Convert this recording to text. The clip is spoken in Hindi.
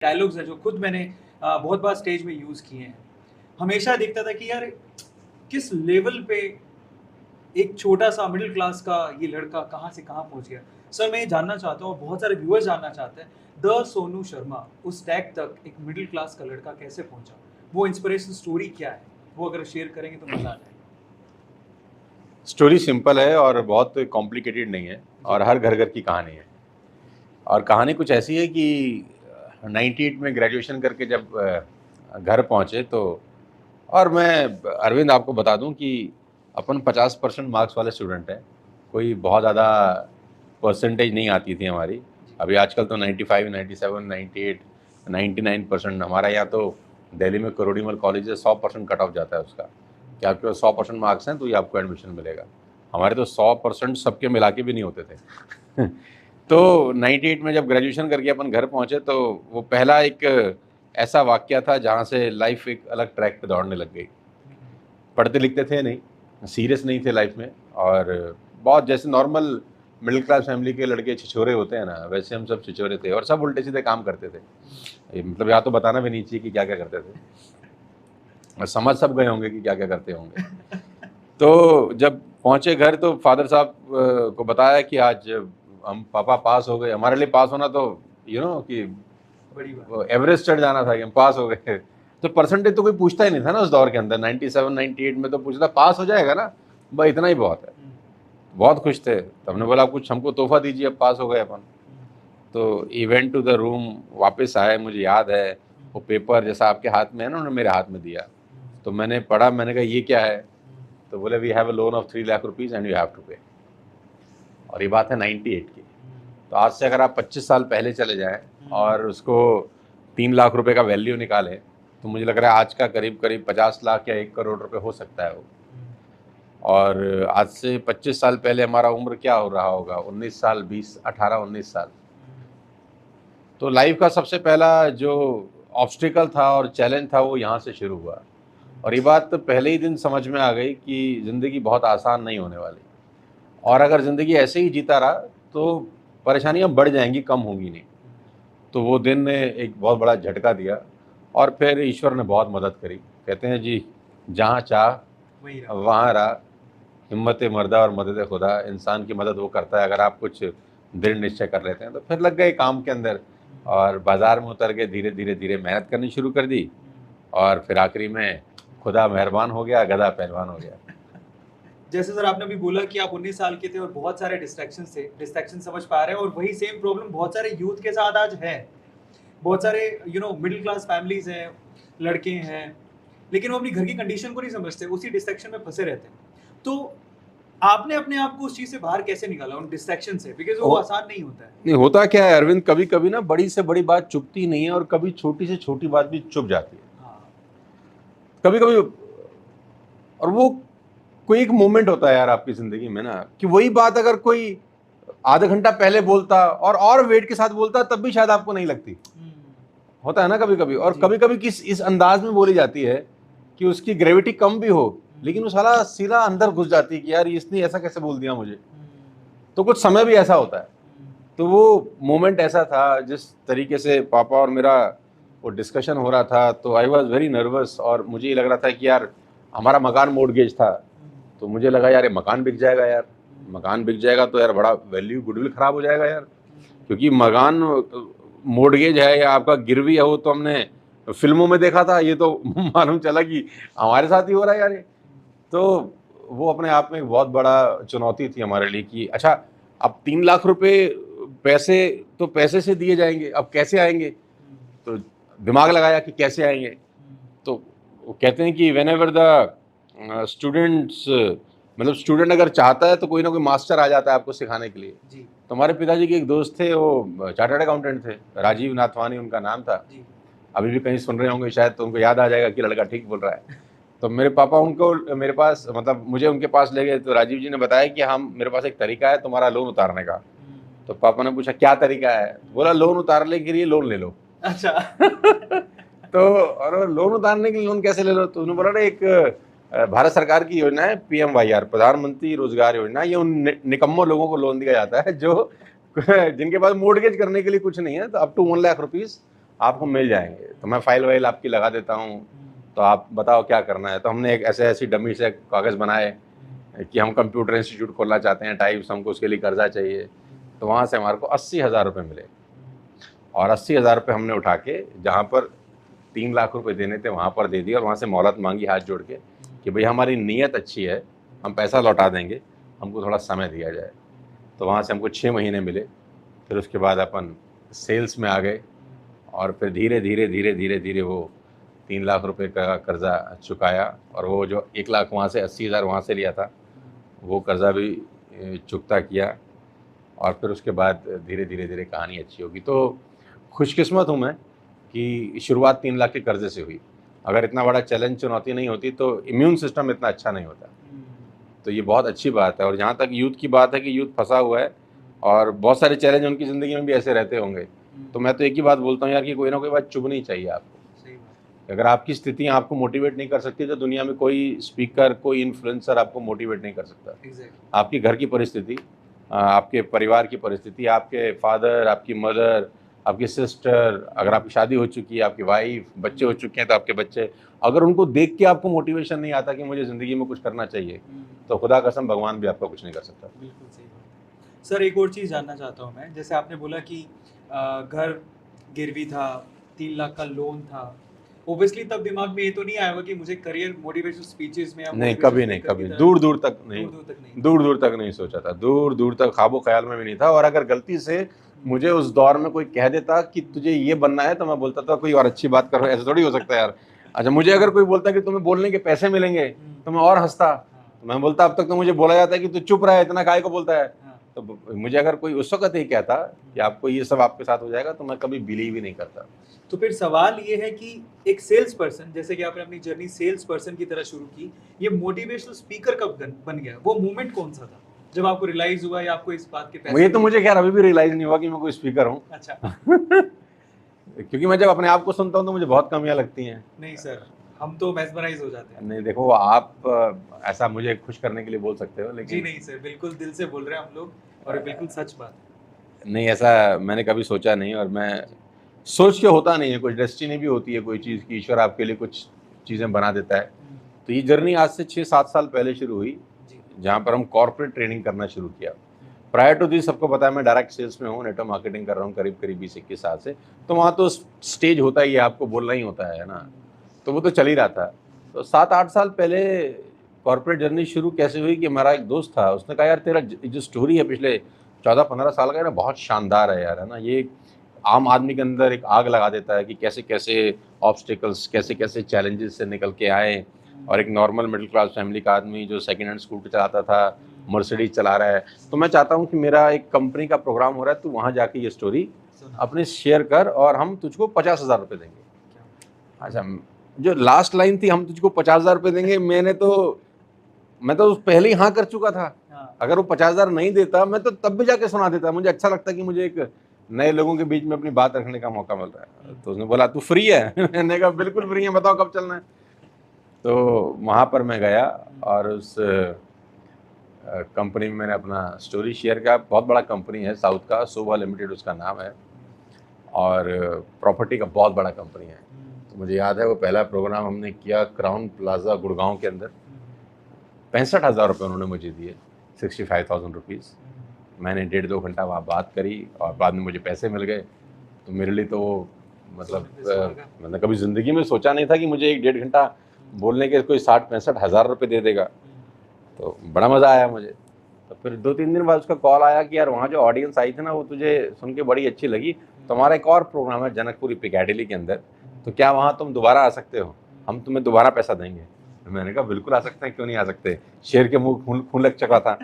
डायलॉग्स हैं जो खुद मैंने बहुत बार स्टेज में यूज़ किए हैं। हमेशा देखता था कि यार किस लेवल पे एक छोटा-सा मिडल क्लास का ये लड़का कहाँ से कहाँ पहुँच गया। सर मैं ये जानना चाहता हूँ और बहुत सारे व्यूअर्स जानना चाहते हैं, द सोनू शर्मा उस टैग तक एक मिडल क्लास का लड़का कैसे पहुँचा? वो इंस्पिरेशन स्टोरी क्या है? वो अगर शेयर करेंगे तो मज़ा आ जाएगा। स्टोरी सिंपल है और बहुत कॉम्प्लिकेटेड नहीं है और हर घर घर की कहानी है। और कहानी कुछ ऐसी है कि 98 में ग्रेजुएशन करके जब घर पहुँचे तो और मैं अरविंद आपको बता दूं कि अपन 50% मार्क्स वाले स्टूडेंट हैं। कोई बहुत ज़्यादा परसेंटेज नहीं आती थी हमारी। अभी आजकल तो 95, 97, 98, 99% हमारा यहाँ तो दिल्ली में करोड़ीमल कॉलेज है, 100% कट ऑफ जाता है उसका कि आपके पास 100% मार्क्स हैं तो ही आपको एडमिशन मिलेगा। हमारे तो 100% सबके मिला के भी नहीं होते थे तो 98 में जब ग्रेजुएशन करके अपन घर पहुँचे तो वो पहला एक ऐसा वाक़या था जहाँ से लाइफ एक अलग ट्रैक पे दौड़ने लग गई। पढ़ते लिखते थे नहीं, सीरियस नहीं थे लाइफ में और बहुत जैसे नॉर्मल मिडिल क्लास फैमिली के लड़के छिछोरे होते हैं ना, वैसे हम सब छिछोरे थे और सब उल्टे सीधे काम करते थे। मतलब यहाँ तो बताना भी नहीं चाहिए कि क्या क्या करते थे, और समझ सब गए होंगे कि क्या क्या करते होंगे। तो जब पहुँचे घर तो फादर साहब को बताया कि आज हम पापा पास हो गए। हमारे लिए पास होना तो कि बड़ी बात। एवरेस्ट चढ़ जाना था कि हम पास हो गए। तो परसेंटेज तो कोई पूछता ही नहीं था ना उस दौर के अंदर। 97 98 में तो पूछता पास हो जाएगा ना, भाई इतना ही बहुत है। बहुत खुश थे। तो हमने बोला कुछ हमको तोहफा दीजिए, अब पास हो गए अपन। तो इवेंट टू द रूम वापस आए, मुझे याद है वो पेपर जैसा आपके हाथ में है ना, उन्होंने मेरे हाथ में दिया। तो मैंने पढ़ा, मैंने कहा ये क्या है? तो बोले we have a loan of 3 lakh rupees and you have to pay. और ये बात है 98 की। तो आज से अगर आप 25 साल पहले चले जाएं और उसको 3 लाख रुपए का वैल्यू निकालें तो मुझे लग रहा है आज का करीब करीब 50 लाख या 1 करोड़ रुपए हो सकता है वो। और आज से 25 साल पहले हमारा उम्र क्या हो रहा होगा? 19 साल, 20, 18, 19 साल। तो लाइफ का सबसे पहला जो ऑब्स्टिकल था और चैलेंज था वो यहाँ से शुरू हुआ। और ये बात तो पहले ही दिन समझ में आ गई कि ज़िंदगी बहुत आसान नहीं होने वाली, और अगर ज़िंदगी ऐसे ही जीता रहा तो परेशानियाँ बढ़ जाएंगी, कम होंगी नहीं। तो वो दिन ने एक बहुत बड़ा झटका दिया और फिर ईश्वर ने बहुत मदद करी। कहते हैं जी, जहाँ चाह वहाँ राह, हिम्मत मर्दा और मदद खुदा। इंसान की मदद वो करता है अगर आप कुछ दृढ़ निश्चय कर लेते हैं। तो फिर लग गए काम के अंदर और बाज़ार में उतर के धीरे धीरे धीरे मेहनत करनी शुरू कर दी और फिर आखिरी में खुदा मेहरबान हो गया, गधा पहलवान हो गया। जैसे सर आपने अभी बोला कि आप 19 साल के थे और बहुत सारे डिस्ट्रैक्शंस थे, डिस्ट्रैक्शन समझ पा रहे हैं और वही सेम प्रॉब्लम बहुत सारे यूथ के साथ आज है। बहुत सारे मिडिल क्लास फैमिलीज हैं, लड़के हैं, लेकिन वो अपनी घर की कंडीशन को नहीं समझते, उसी डिस्ट्रैक्शन में फंसे रहते हैं। तो आपने अपने आप को उस चीज़ से बाहर कैसे निकाला उन डिस्ट्रैक्शन से? बिकॉज़ वो आसान नहीं होता है। नहीं होता क्या है अरविंद, कभी कभी ना बड़ी से बड़ी बात चुभती नहीं है और कभी छोटी से छोटी बात भी चुभ जाती है हाँ, कभी कभी। और वो कोई एक मोमेंट होता है यार आपकी ज़िंदगी में ना, कि वही बात अगर कोई आधा घंटा पहले बोलता और वेट के साथ बोलता तब भी शायद आपको नहीं लगती। होता है ना कभी कभी। और कभी कभी किस इस अंदाज में बोली जाती है कि उसकी ग्रेविटी कम भी हो, लेकिन वो साला सीधा अंदर घुस जाती है कि यार इसने ऐसा कैसे बोल दिया मुझे। तो कुछ समय भी ऐसा होता है। तो वो मोमेंट ऐसा था जिस तरीके से पापा और मेरा वो डिस्कशन हो रहा था, तो आई वॉज वेरी नर्वस और मुझे ये लग रहा था कि यार हमारा मकान मॉर्गेज था। तो मुझे लगा यार ये मकान बिक जाएगा, यार मकान बिक जाएगा तो यार बड़ा वैल्यू, गुडविल खराब हो जाएगा यार, क्योंकि मकान मॉर्गेज है या आपका गिरवी है वो तो हमने फिल्मों में देखा था, ये तो मालूम चला कि हमारे साथ ही हो रहा है यार ये। तो वो अपने आप में एक बहुत बड़ा चुनौती थी हमारे लिए कि अच्छा अब 3 लाख रुपए पैसे तो पैसे से दिए जाएंगे, अब कैसे आएंगे? तो दिमाग लगाया कि कैसे आएंगे। तो वो कहते हैं कि वेन एवर द स्टूडेंट्स, मतलब स्टूडेंट अगर चाहता है तो कोई ना कोई मास्टर आ जाता है आपको सिखाने के लिए। जी। तो हमारे पिताजी के एक दोस्त थे, वो चार्टर्ड अकाउंटेंट थे, राजीव नाथवानी उनका नाम था। जी। अभी भी कहीं सुन रहे होंगे शायद तो उनको याद आ जाएगा कि लड़का ठीक बोल रहा है। तो मेरे पापा उनको मेरे पास, मतलब मुझे उनके पास ले गए। तो राजीव जी ने बताया कि हम, मेरे पास एक तरीका है तुम्हारा लोन उतारने का। तो पापा ने पूछा क्या तरीका है? बोला लोन उतारने के लिए लोन ले लो। अच्छा। तो और लोन उतारने के लिए लोन कैसे ले लो? तो उन्होंने बोला ना एक भारत सरकार की योजना है PMYR, प्रधानमंत्री रोजगार योजना। ये उन निकम्मों लोगों को लोन दिया जाता है जो जिनके पास मोर्टगेज करने के लिए कुछ नहीं है, तो अप टू 1 लाख रुपीज आपको मिल जाएंगे, तो मैं फाइल वाइल आपकी लगा देता हूँ, तो आप बताओ क्या करना है। तो हमने एक ऐसी डमी से कागज़ बनाए कि हम कंप्यूटर इंस्टीट्यूट खोलना चाहते हैं टाइप्स, हमको उसके लिए कर्जा चाहिए। तो वहाँ से हमारे को 80,000 रुपये मिले, और 80,000 रुपये हमने उठा के जहाँ पर 3 लाख रुपए देने थे वहाँ पर दे दिए, और वहाँ से मोहलत मांगी हाथ जोड़ के कि भाई हमारी नीयत अच्छी है, हम पैसा लौटा देंगे, हमको थोड़ा समय दिया जाए। तो वहाँ से हमको 6 महीने मिले। फिर उसके बाद अपन सेल्स में आ गए, और फिर धीरे धीरे धीरे धीरे धीरे वो 3 लाख रुपए का कर्ज़ा चुकाया, और वो जो 1 लाख वहाँ से 80,000 वहाँ से लिया था वो कर्ज़ा भी चुकता किया। और फिर उसके बाद धीरे धीरे धीरे कहानी अच्छी होगी। तो खुशकिस्मत हूँ मैं कि शुरुआत 3 लाख के कर्ज़े से हुई। अगर इतना बड़ा चैलेंज चुनौती नहीं होती तो इम्यून सिस्टम इतना अच्छा नहीं होता। तो ये बहुत अच्छी बात है। और जहाँ तक यूथ की बात है कि यूथ फंसा हुआ है, और बहुत सारे चैलेंज उनकी ज़िंदगी में भी ऐसे रहते होंगे। तो मैं तो एक ही बात बोलता हूँ यार कि कोई ना कोई बात चुभनी चाहिए आपको। अगर आपकी स्थितियाँ आपको मोटिवेट नहीं कर सकती तो दुनिया में कोई स्पीकर, कोई इन्फ्लुएंसर आपको मोटिवेट नहीं कर सकता। आपकी घर की परिस्थिति, आपके परिवार की परिस्थिति, आपके फादर, आपकी मदर, आपकी सिस्टर, अगर आपकी शादी हो चुकी है, आपकी वाइफ, बच्चे हो चुके हैं तो आपके बच्चे, अगर उनको देख के आपको मोटिवेशन नहीं आता कि मुझे ज़िंदगी में कुछ करना चाहिए, तो खुदा कसम भगवान भी आपका कुछ नहीं कर सकता। बिल्कुल सही बात है। सर एक और चीज़ जानना चाहता हूँ मैं, जैसे आपने बोला कि घर गिरवी था, 3 लाख का लोन था, ओब्वियसली तब दिमाग में ये तो नहीं आया होगा कि मुझे करियर मोटिवेशनल स्पीचेस में या नहीं, motivational कभी नहीं, speaker कभी की तरह दूर दूर तक नहीं, दूर-दूर तक नहीं। दूर दूर तक नहीं सोचा था, दूर दूर तक ख्वाबो ख्याल में भी नहीं था। और अगर गलती से मुझे उस दौर में कोई कह देता कि तुझे ये बनना है, तो मैं बोलता था कोई और अच्छी बात करो, ऐसा थोड़ी हो सकता है यार। अच्छा, मुझे अगर कोई बोलता कि तुम्हें बोलने के पैसे मिलेंगे तो मैं और हंसता। तो मैं बोलता अब तक तो मुझे बोला जाता है कि तू चुप रहा है, इतना काहे को बोलता है। तो मुझे अगर कोई उस वक्त ही कहता कि आपको ये सब आपके साथ हो जाएगा, तो मैं कभी बिलीव ही नहीं करता। तो फिर सवाल ये है कि एक सेल्स पर्सन, जैसे कि आपने अपनी जर्नी सेल्स पर्सन की तरह शुरू की, ये मोटिवेशनल स्पीकर कब बन गया? वो मोमेंट कौन सा था जब आपको रियलाइज हुआ या आपको इस बात के पैसे ये तो मुझे खैर अभी भी रियलाइज नहीं हुआ कि मैं कोई स्पीकर हूँ। अच्छा। क्योंकि मैं जब अपने आप को सुनता हूँ तो मुझे बहुत कमियां लगती हैं। नहीं सर, हम तो मेस्मराइज हो जाते हैं। नहीं देखो, आप ऐसा मुझे खुश करने के लिए बोल सकते हो, जी लेकिन नहीं सर, बिल्कुल दिल से बोल रहे हैं हम लोग, और ये बिल्कुल सच बात है। नहीं, ऐसा मैंने कभी सोचा नहीं, और मैं सोच के होता नहीं है। कुछ डेस्टिनी भी होती है कोई चीज़ की, ईश्वर आपके लिए कुछ चीज़ें बना देता है। तो ये जर्नी आज से 6-7 साल पहले शुरू हुई, जहाँ पर हम कॉर्पोरेट ट्रेनिंग करना शुरू किया। प्रायर टू दिस सबको पता है मैं डायरेक्ट सेल्स में हूँ, नेटवर्क मार्केटिंग कर रहा हूँ करीब 20-21 साल से। तो वहाँ तो स्टेज होता ही है, आपको बोलना ही होता है ना, तो वो तो चल ही रहा था। तो 7-8 साल पहले कॉर्पोरेट जर्नी शुरू कैसे हुई कि हमारा एक दोस्त था, उसने कहा यार तेरा जो स्टोरी है पिछले 14-15 साल का है ना, बहुत शानदार है यार, है ना। ये आम आदमी के अंदर एक आग लगा देता है कि कैसे कैसे ऑब्स्टिकल्स, कैसे कैसे चैलेंजेस से निकल के आए, और एक नॉर्मल मिडिल क्लास फैमिली का आदमी जो सेकेंड हैंड स्कूटर चलाता था, मर्सिडीज चला रहा है। तो मैं चाहता हूँ कि मेरा एक कंपनी का प्रोग्राम हो रहा है, तो वहाँ जाके ये स्टोरी अपने शेयर कर, और हम तुझको 50,000 रुपये देंगे। अच्छा, जो लास्ट लाइन थी हम तुझको 50,000 रुपये देंगे, मैं तो पहले ही हाँ कर चुका था। अगर वो 50,000 नहीं देता मैं तो तब भी जाके सुना देता। मुझे अच्छा लगता कि मुझे एक नए लोगों के बीच में अपनी बात रखने का मौका मिल रहा है। तो उसने बोला तू फ्री है? मैंने कहा बिल्कुल फ्री है, बताओ कब चलना है। तो वहाँ पर मैं गया, और उस कंपनी में मैंने अपना स्टोरी शेयर किया। बहुत बड़ा कंपनी है साउथ का, शोभा लिमिटेड उसका नाम है, और प्रॉपर्टी का बहुत बड़ा कंपनी है। तो मुझे याद है वो पहला प्रोग्राम हमने किया क्राउन प्लाजा गुड़गांव के अंदर। 65,000 रुपये उन्होंने मुझे दिए, 65,000 रुपीज़। मैंने 1.5-2 घंटा वहाँ बात करी, और बाद में मुझे पैसे मिल गए। तो मेरे लिए तो मतलब मैंने कभी ज़िंदगी में सोचा नहीं था कि मुझे 1-1.5 घंटा बोलने के कोई 60-65,000 रुपये दे देगा। तो बड़ा मज़ा आया मुझे। तो फिर 2-3 दिन बाद उसका कॉल आया कि यार वहाँ जो ऑडियंस आई थी ना, वो तुझे सुन के बड़ी अच्छी लगी, तुम्हारा एक और प्रोग्राम है जनकपुरी पिकाडेली के अंदर, तो क्या वहाँ तुम दोबारा आ सकते हो, हम तुम्हें दोबारा पैसा देंगे। मैंने कहा बिल्कुल आ सकते हैं, क्यों नहीं आ सकते। शेर के मुंह खून लग चुका था।